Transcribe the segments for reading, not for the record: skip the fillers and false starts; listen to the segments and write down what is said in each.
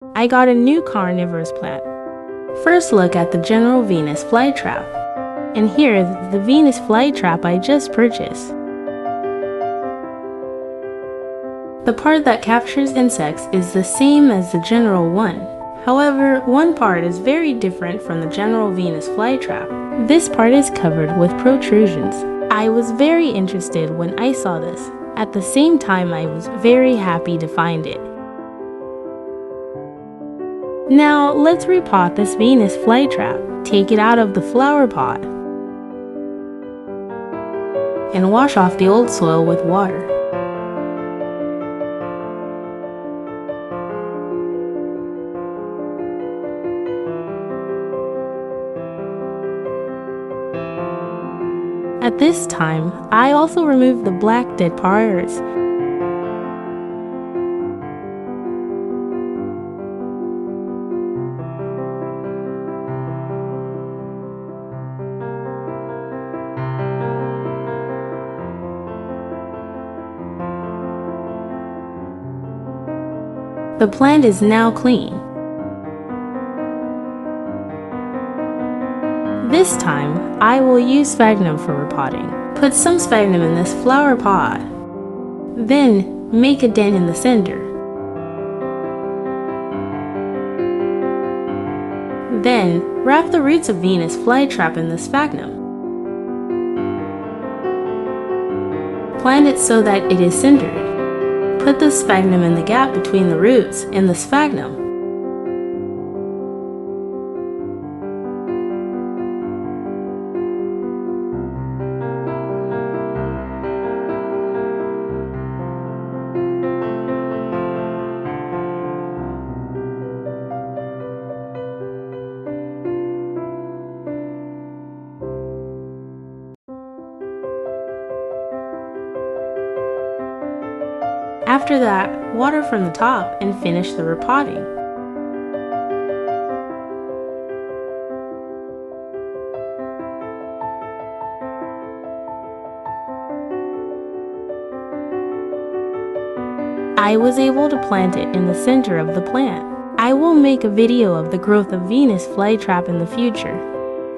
I got a new carnivorous plant. First look at the general Venus flytrap. And here's the Venus flytrap I just purchased. The part that captures insects is the same as the general one. However, one part is very different from the general Venus flytrap. This part is covered with protrusions. I was very interested when I saw this. At the same time, I was very happy to find it. Now, let's repot this Venus flytrap. Take it out of the flower pot and wash off the old soil with water. At this time, I also removed the black dead briars. The plant is now clean. This time, I will use sphagnum for repotting. Put some sphagnum in this flower pot. Then, make a dent in the center. Then, wrap the roots of Venus flytrap in the sphagnum. Plant it so that it is centered. Put the sphagnum in the gap between the roots and the sphagnum. After that, water from the top and finish the repotting. I was able to plant it in the center of the plant. I will make a video of the growth of Venus flytrap in the future.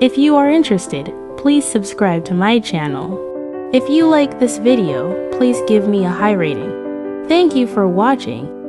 If you are interested, please subscribe to my channel. If you like this video, please give me a high rating. Thank you for watching.